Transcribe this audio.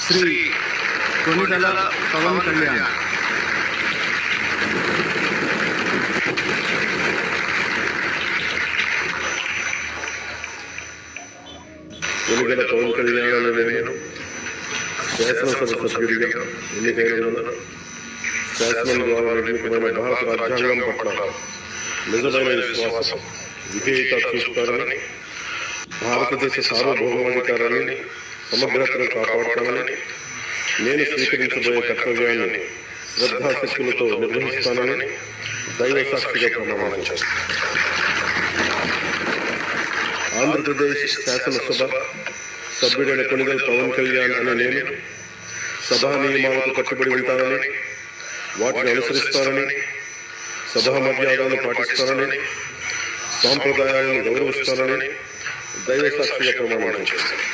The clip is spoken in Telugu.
శ్రీ కొణిదెల పవన్ కళ్యాణ్. కొణిదెల పవన్ కళ్యాణ్ అనే నేను శాసనసభ సభ్యుడిగా ఎన్నికైనందున శాసనం ద్వారా నిర్మితమైన భారత రాజ్యాంగం పట్ల నిజమైన విశ్వాసం, విధేయత చూపుతారని, భారతదేశ సార్వభౌమాధికారాన్ని, సమగ్రతను కాపాడుతానని, నేను స్వీకరించబోయే కర్తవ్యాన్ని శ్రద్ధాశక్తులతో నిర్వహిస్తానని దైవ సాక్షిగా ప్రమాణం చేస్తాను. ఆంధ్రప్రదేశ్ శాసనసభ సభ్యుడైన కొణిదెల పవన్ కళ్యాణ్ అనే నేను సభా నియమాలకు కట్టుబడి ఉంటానని, వాటిని అనుసరిస్తానని, సభా మర్యాదలను పాటిస్తానని, సాంప్రదాయాలను గౌరవిస్తానని దైవ సాక్షిగా ప్రమాణం చేస్తాను.